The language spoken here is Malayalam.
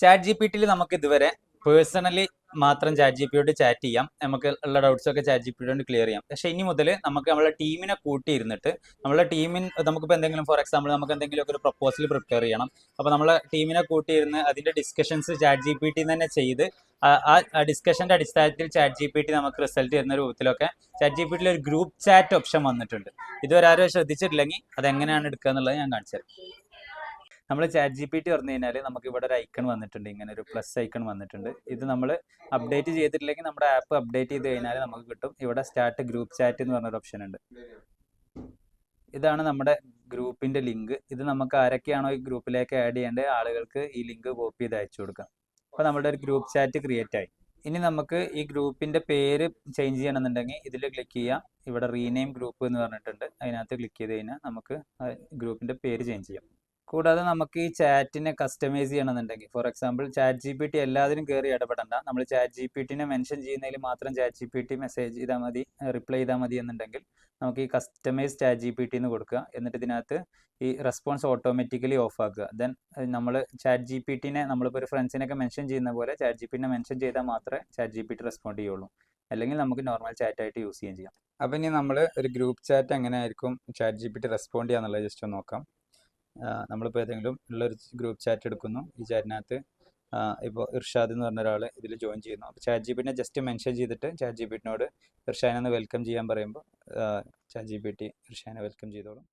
ചാറ്റ് ജി പി ടിയിൽ നമുക്ക് ഇതുവരെ പേഴ്സണലി മാത്രം ചാറ്റ് ജി പിയോട് ചാറ്റ് ചെയ്യാം, നമുക്ക് ഉള്ള ഡൗട്ട്സ് ഒക്കെ ചാറ്റ് ജി പിയോട് ക്ലിയർ ചെയ്യാം. പക്ഷെ ഇനി മുതൽ നമുക്ക് നമ്മളെ ടീമിനെ കൂട്ടിയിരുന്നിട്ട് നമ്മളെ നമുക്കിപ്പോൾ എന്തെങ്കിലും ഫോർ എക്സാമ്പിൾ നമുക്ക് എന്തെങ്കിലും ഒരു പ്രപ്പോസൽ പ്രിപ്പയർ ചെയ്യണം. അപ്പോൾ നമ്മളെ ടീമിനെ കൂട്ടിയിരുന്ന് അതിന്റെ discussions chat G P T തന്നെ ചെയ്ത് ആ ഡിസ്കഷന്റെ അടിസ്ഥാനത്തിൽ ചാറ്റ് ജി പി ടി നമുക്ക് റിസൾട്ട് തരുന്ന രൂപത്തിലൊക്കെ ചാറ്റ് ജി പി ടിയിൽ ഒരു ഗ്രൂപ്പ് ചാറ്റ് ഓപ്ഷൻ വന്നിട്ടുണ്ട്. ഇതുവരെ ആരും ശ്രദ്ധിച്ചിട്ടില്ലെങ്കിൽ അത് എങ്ങനെയാണ് എടുക്കുക എന്നുള്ളത് ഞാൻ കാണിച്ചു തരാം. നമ്മൾ ചാറ്റ് ജി പി ടി പറഞ്ഞു കഴിഞ്ഞാൽ നമുക്ക് ഇവിടെ ഒരു ഐക്കൺ വന്നിട്ടുണ്ട്, ഇങ്ങനെ ഒരു പ്ലസ് ഐക്കൺ വന്നിട്ടുണ്ട്. ഇത് നമ്മൾ അപ്ഡേറ്റ് ചെയ്തിട്ടില്ലെങ്കിൽ നമ്മുടെ ആപ്പ് അപ്ഡേറ്റ് ചെയ്ത് കഴിഞ്ഞാൽ നമുക്ക് കിട്ടും ഇവിടെ സ്റ്റാർട്ട് ഗ്രൂപ്പ് ചാറ്റ് എന്ന് പറഞ്ഞൊരു ഓപ്ഷൻ ഉണ്ട്. ഇതാണ് നമ്മുടെ ഗ്രൂപ്പിന്റെ ലിങ്ക്. ഇത് നമുക്ക് ആരൊക്കെയാണോ ഈ ഗ്രൂപ്പിലേക്ക് ആഡ് ചെയ്യേണ്ടത് ആളുകൾക്ക് ഈ ലിങ്ക് കോപ്പി ചെയ്ത് അയച്ചു കൊടുക്കാം. അപ്പോൾ നമ്മുടെ ഒരു ഗ്രൂപ്പ് ചാറ്റ് ക്രിയേറ്റ് ആയി. ഇനി നമുക്ക് ഈ ഗ്രൂപ്പിന്റെ പേര് ചേഞ്ച് ചെയ്യണമെന്നുണ്ടെങ്കിൽ ഇതിൽ ക്ലിക്ക് ചെയ്യാം. ഇവിടെ റീനെയിം ഗ്രൂപ്പ് എന്ന് പറഞ്ഞിട്ടുണ്ട്, അതിനകത്ത് ക്ലിക്ക് ചെയ്ത് കഴിഞ്ഞാൽ നമുക്ക് ഗ്രൂപ്പിന്റെ പേര് ചേഞ്ച് ചെയ്യാം. കൂടാതെ നമുക്ക് ഈ ചാറ്റിനെ കസ്റ്റമൈസ് ചെയ്യണമെന്നുണ്ടെങ്കിൽ for example chat G P T എല്ലാത്തിനും കയറി ഇടപെടണ്ട, നമ്മൾ ചാറ്റ് ജി പി ടിനെ മെൻഷൻ ചെയ്യുന്നതിൽ മാത്രം chat G P T message ചെയ്താൽ മതി, റിപ്ലൈ ചെയ്താൽ മതി എന്നുണ്ടെങ്കിൽ നമുക്ക് ഈ customise chat G P T എന്ന് കൊടുക്കുക. എന്നിട്ട് ഇതിനകത്ത് ഈ റെസ്പോൺസ് ഓട്ടോമാറ്റിക്കലി ഓഫ് ആക്കുക. ദെൻ നമ്മൾ ചാറ്റ് ജി പി ടിനെ നമ്മളിപ്പോൾ ഒരു ഫ്രണ്ട്സിനൊക്കെ മെൻഷൻ ചെയ്യുന്ന പോലെ ചാറ്റ് ജി പി ടിനെ മെൻഷൻ ചെയ്താൽ മാത്രമേ chat G P T respond ചെയ്യുള്ളൂ, അല്ലെങ്കിൽ നമുക്ക് നോർമൽ ചാറ്റ് ആയിട്ട് യൂസ് ചെയ്യുകയും ചെയ്യാം. അപ്പോൾ ഇനി നമ്മൾ ഒരു ഗ്രൂപ്പ് ചാറ്റ് എങ്ങനെ ആയിരിക്കും chat G P T respond ചെയ്യാന്നുള്ളത് ജസ്റ്റ് ഒന്ന് നോക്കാം. നമ്മളിപ്പോൾ ഏതെങ്കിലും ഉള്ളൊരു ഗ്രൂപ്പ് ചാറ്റ് എടുക്കുന്നു. ഈ ചാറ്റിനകത്ത് ഇപ്പോൾ ഇർഷാദ് എന്ന് പറഞ്ഞ ഒരാൾ ഇതിൽ ജോയിൻ ചെയ്യുന്നു. അപ്പോൾ ചാറ്റ് ജി പി ടിനെ ജസ്റ്റ് മെൻഷൻ ചെയ്തിട്ട് ചാറ്റ് ജി പി ടിനോട് ഇർഷാദിനെ വെൽക്കം ചെയ്യാൻ പറയുമ്പോൾ ചാറ്റ് ജി പി ടി ഇർഷാദിനെ വെൽക്കം ചെയ്തോളും.